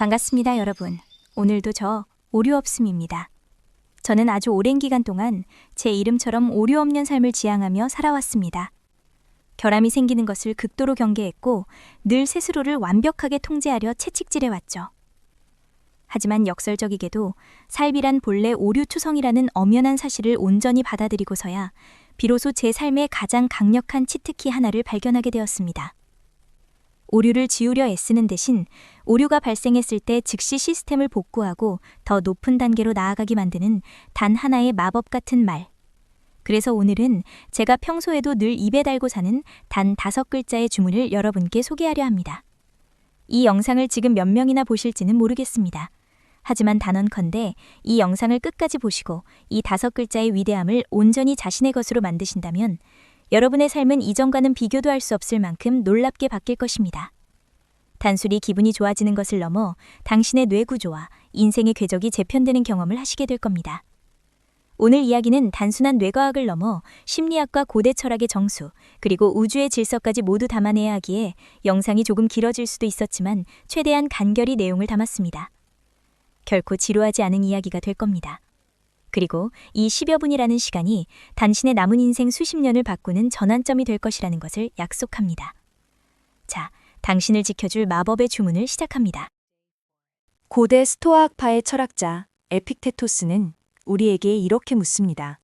반갑습니다, 여러분. 오늘도 저 오류 없음입니다. 저는 아주 오랜 기간 동안 제 이름처럼 오류 없는 삶을 지향하며 살아왔습니다. 결함이 생기는 것을 극도로 경계했고 늘 스스로를 완벽하게 통제하려 채찍질해왔죠. 하지만 역설적이게도 삶이란 본래 오류투성이라는 엄연한 사실을 온전히 받아들이고서야 비로소 제 삶의 가장 강력한 치트키 하나를 발견하게 되었습니다. 오류를 지우려 애쓰는 대신 오류가 발생했을 때 즉시 시스템을 복구하고 더 높은 단계로 나아가게 만드는 단 하나의 마법 같은 말. 그래서 오늘은 제가 평소에도 늘 입에 달고 사는 단 5글자의 주문을 여러분께 소개하려 합니다. 이 영상을 지금 몇 명이나 보실지는 모르겠습니다. 하지만 단언컨대 이 영상을 끝까지 보시고 이 5글자의 위대함을 온전히 자신의 것으로 만드신다면 여러분의 삶은 이전과는 비교도 할 수 없을 만큼 놀랍게 바뀔 것입니다. 단순히 기분이 좋아지는 것을 넘어 당신의 뇌 구조와 인생의 궤적이 재편되는 경험을 하시게 될 겁니다. 오늘 이야기는 단순한 뇌과학을 넘어 심리학과 고대 철학의 정수, 그리고 우주의 질서까지 모두 담아내야 하기에 영상이 조금 길어질 수도 있었지만 최대한 간결히 내용을 담았습니다. 결코 지루하지 않은 이야기가 될 겁니다. 그리고 이 10여 분이라는 시간이 당신의 남은 인생 수십 년을 바꾸는 전환점이 될 것이라는 것을 약속합니다. 자, 당신을 지켜줄 마법의 주문을 시작합니다. 고대 스토아학파의 철학자 에픽테토스는 우리에게 이렇게 묻습니다.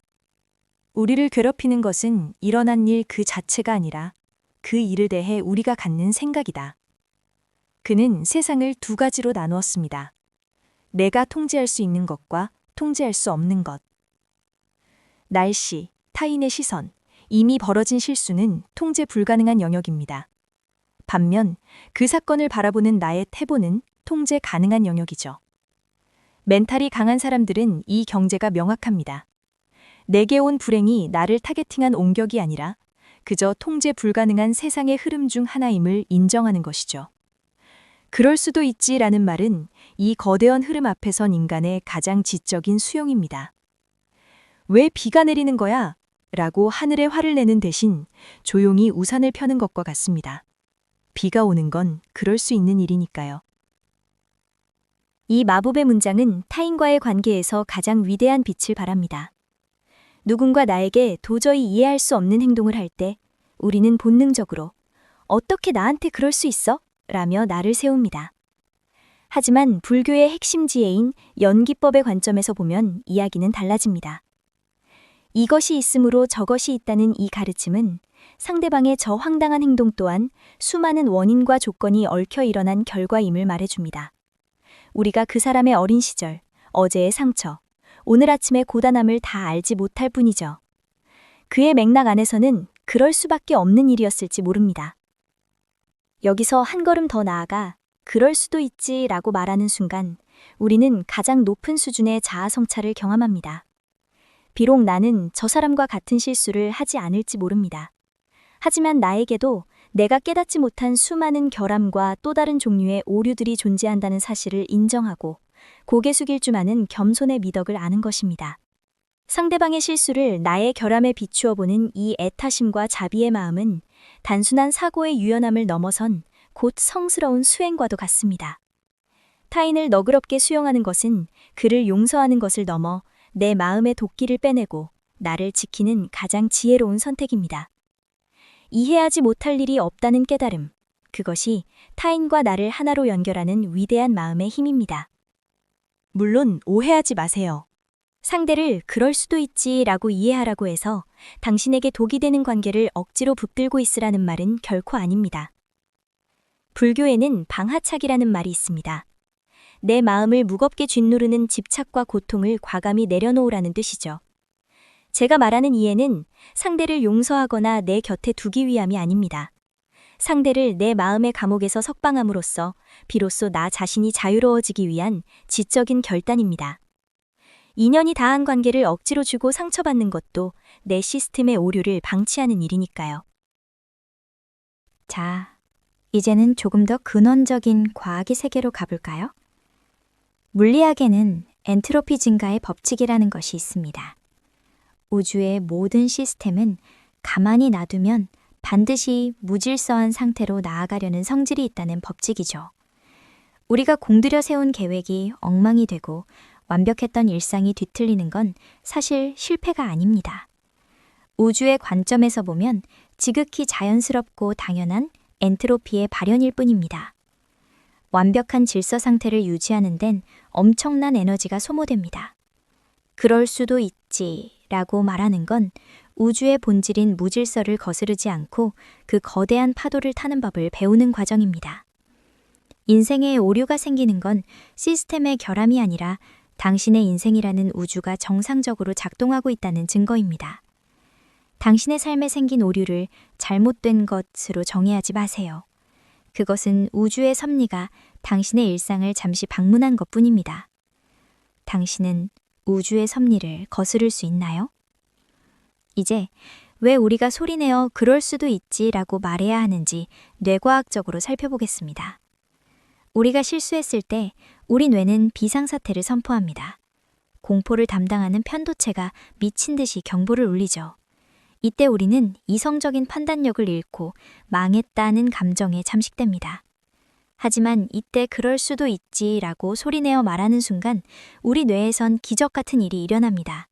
우리를 괴롭히는 것은 일어난 일 그 자체가 아니라 그 일을 대해 우리가 갖는 생각이다. 그는 세상을 두 가지로 나누었습니다. 내가 통제할 수 있는 것과 통제할 수 없는 것. 날씨, 타인의 시선, 이미 벌어진 실수는 통제 불가능한 영역입니다. 반면 그 사건을 바라보는 나의 태도는 통제 가능한 영역이죠. 멘탈이 강한 사람들은 이 경계가 명확합니다. 내게 온 불행이 나를 타겟팅한 온격이 아니라 그저 통제 불가능한 세상의 흐름 중 하나임을 인정하는 것이죠. 그럴 수도 있지라는 말은 이 거대한 흐름 앞에선 인간의 가장 지적인 수용입니다. 왜 비가 내리는 거야? 라고 하늘에 화를 내는 대신 조용히 우산을 펴는 것과 같습니다. 비가 오는 건 그럴 수 있는 일이니까요. 이 마법의 문장은 타인과의 관계에서 가장 위대한 빛을 발합니다. 누군가 나에게 도저히 이해할 수 없는 행동을 할 때 우리는 본능적으로 어떻게 나한테 그럴 수 있어? 라며 나를 세웁니다. 하지만 불교의 핵심 지혜인 연기법의 관점에서 보면 이야기는 달라집니다. 이것이 있으므로 저것이 있다는 이 가르침은 상대방의 저 황당한 행동 또한 수많은 원인과 조건이 얽혀 일어난 결과임을 말해줍니다. 우리가 그 사람의 어린 시절, 어제의 상처, 오늘 아침의 고단함을 다 알지 못할 뿐이죠. 그의 맥락 안에서는 그럴 수밖에 없는 일이었을지 모릅니다. 여기서 한 걸음 더 나아가 그럴 수도 있지 라고 말하는 순간 우리는 가장 높은 수준의 자아 성찰을 경험합니다. 비록 나는 저 사람과 같은 실수를 하지 않을지 모릅니다. 하지만 나에게도 내가 깨닫지 못한 수많은 결함과 또 다른 종류의 오류들이 존재한다는 사실을 인정하고 고개 숙일 줄 아는 겸손의 미덕을 아는 것입니다. 상대방의 실수를 나의 결함에 비추어 보는 이 애타심과 자비의 마음은 단순한 사고의 유연함을 넘어선 곧 성스러운 수행과도 같습니다. 타인을 너그럽게 수용하는 것은 그를 용서하는 것을 넘어 내 마음의 도끼를 빼내고 나를 지키는 가장 지혜로운 선택입니다. 이해하지 못할 일이 없다는 깨달음, 그것이 타인과 나를 하나로 연결하는 위대한 마음의 힘입니다. 물론 오해하지 마세요. 상대를 그럴 수도 있지 라고 이해하라고 해서 당신에게 독이 되는 관계를 억지로 붙들고 있으라는 말은 결코 아닙니다. 불교에는 방하착이라는 말이 있습니다. 내 마음을 무겁게 짓누르는 집착과 고통을 과감히 내려놓으라는 뜻이죠. 제가 말하는 이해는 상대를 용서하거나 내 곁에 두기 위함이 아닙니다. 상대를 내 마음의 감옥에서 석방함으로써 비로소 나 자신이 자유로워지기 위한 지적인 결단입니다. 인연이 다한 관계를 억지로 주고 상처받는 것도 내 시스템의 오류를 방치하는 일이니까요. 자, 이제는 조금 더 근원적인 과학의 세계로 가볼까요? 물리학에는 엔트로피 증가의 법칙이라는 것이 있습니다. 우주의 모든 시스템은 가만히 놔두면 반드시 무질서한 상태로 나아가려는 성질이 있다는 법칙이죠. 우리가 공들여 세운 계획이 엉망이 되고 완벽했던 일상이 뒤틀리는 건 사실 실패가 아닙니다. 우주의 관점에서 보면 지극히 자연스럽고 당연한 엔트로피의 발현일 뿐입니다. 완벽한 질서 상태를 유지하는 데는 엄청난 에너지가 소모됩니다. 그럴 수도 있지라고 말하는 건 우주의 본질인 무질서를 거스르지 않고 그 거대한 파도를 타는 법을 배우는 과정입니다. 인생에 오류가 생기는 건 시스템의 결함이 아니라 당신의 인생이라는 우주가 정상적으로 작동하고 있다는 증거입니다. 당신의 삶에 생긴 오류를 잘못된 것으로 정의하지 마세요. 그것은 우주의 섭리가 당신의 일상을 잠시 방문한 것뿐입니다. 당신은 우주의 섭리를 거스를 수 있나요? 이제 왜 우리가 소리내어 그럴 수도 있지라고 말해야 하는지 뇌과학적으로 살펴보겠습니다. 우리가 실수했을 때 우리 뇌는 비상사태를 선포합니다. 공포를 담당하는 편도체가 미친 듯이 경보를 울리죠. 이때 우리는 이성적인 판단력을 잃고 망했다는 감정에 잠식됩니다. 하지만 이때 그럴 수도 있지라고 소리내어 말하는 순간 우리 뇌에선 기적 같은 일이 일어납니다.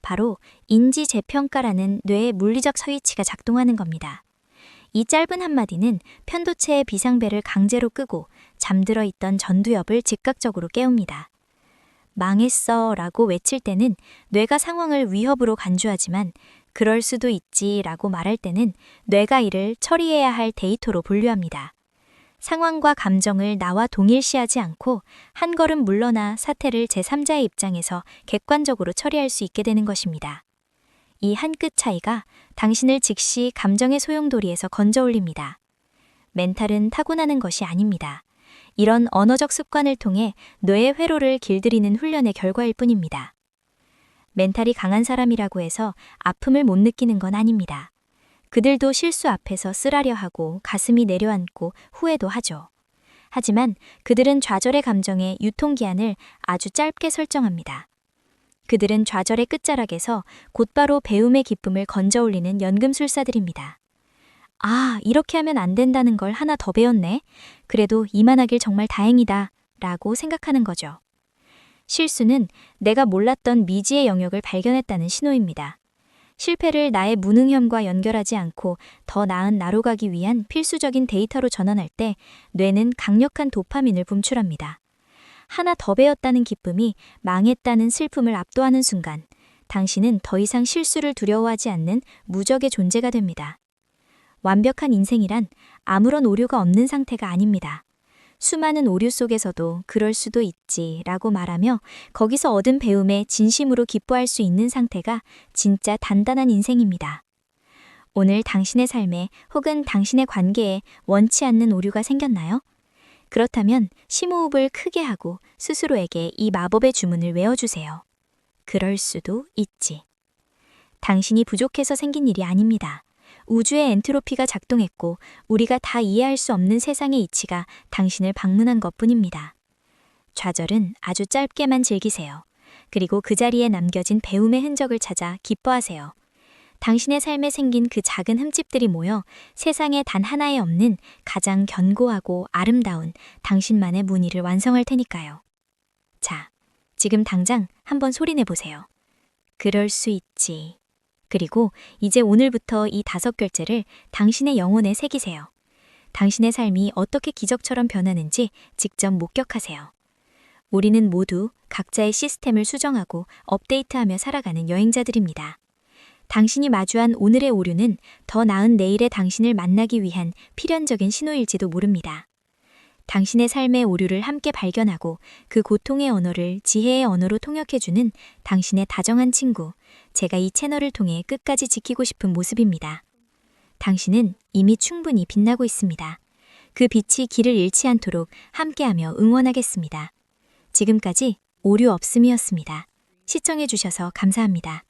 바로 인지재평가라는 뇌의 물리적 스위치가 작동하는 겁니다. 이 짧은 한마디는 편도체의 비상벨을 강제로 끄고 잠들어 있던 전두엽을 즉각적으로 깨웁니다. 망했어 라고 외칠 때는 뇌가 상황을 위협으로 간주하지만 그럴 수도 있지 라고 말할 때는 뇌가 이를 처리해야 할 데이터로 분류합니다. 상황과 감정을 나와 동일시하지 않고 한 걸음 물러나 사태를 제3자의 입장에서 객관적으로 처리할 수 있게 되는 것입니다. 이 한 끗 차이가 당신을 즉시 감정의 소용돌이에서 건져 올립니다. 멘탈은 타고나는 것이 아닙니다. 이런 언어적 습관을 통해 뇌의 회로를 길들이는 훈련의 결과일 뿐입니다. 멘탈이 강한 사람이라고 해서 아픔을 못 느끼는 건 아닙니다. 그들도 실수 앞에서 쓰라려 하고 가슴이 내려앉고 후회도 하죠. 하지만 그들은 좌절의 감정의 유통기한을 아주 짧게 설정합니다. 그들은 좌절의 끝자락에서 곧바로 배움의 기쁨을 건져 올리는 연금술사들입니다. 아, 이렇게 하면 안 된다는 걸 하나 더 배웠네. 그래도 이만하길 정말 다행이다. 라고 생각하는 거죠. 실수는 내가 몰랐던 미지의 영역을 발견했다는 신호입니다. 실패를 나의 무능함과 연결하지 않고 더 나은 나로 가기 위한 필수적인 데이터로 전환할 때 뇌는 강력한 도파민을 분출합니다. 하나 더 배웠다는 기쁨이 망했다는 슬픔을 압도하는 순간 당신은 더 이상 실수를 두려워하지 않는 무적의 존재가 됩니다. 완벽한 인생이란 아무런 오류가 없는 상태가 아닙니다. 수많은 오류 속에서도 그럴 수도 있지 라고 말하며 거기서 얻은 배움에 진심으로 기뻐할 수 있는 상태가 진짜 단단한 인생입니다. 오늘 당신의 삶에 혹은 당신의 관계에 원치 않는 오류가 생겼나요? 그렇다면 심호흡을 크게 하고 스스로에게 이 마법의 주문을 외워주세요. 그럴 수도 있지. 당신이 부족해서 생긴 일이 아닙니다. 우주의 엔트로피가 작동했고 우리가 다 이해할 수 없는 세상의 이치가 당신을 방문한 것뿐입니다. 좌절은 아주 짧게만 즐기세요. 그리고 그 자리에 남겨진 배움의 흔적을 찾아 기뻐하세요. 당신의 삶에 생긴 그 작은 흠집들이 모여 세상에 단 하나에 없는 가장 견고하고 아름다운 당신만의 무늬를 완성할 테니까요. 자, 지금 당장 한번 소리내보세요. 그럴 수 있지. 그리고 이제 오늘부터 이 5글자를 당신의 영혼에 새기세요. 당신의 삶이 어떻게 기적처럼 변하는지 직접 목격하세요. 우리는 모두 각자의 시스템을 수정하고 업데이트하며 살아가는 여행자들입니다. 당신이 마주한 오늘의 오류는 더 나은 내일의 당신을 만나기 위한 필연적인 신호일지도 모릅니다. 당신의 삶의 오류를 함께 발견하고 그 고통의 언어를 지혜의 언어로 통역해주는 당신의 다정한 친구, 제가 이 채널을 통해 끝까지 지키고 싶은 모습입니다. 당신은 이미 충분히 빛나고 있습니다. 그 빛이 길을 잃지 않도록 함께하며 응원하겠습니다. 지금까지 오류 없음이었습니다. 시청해주셔서 감사합니다.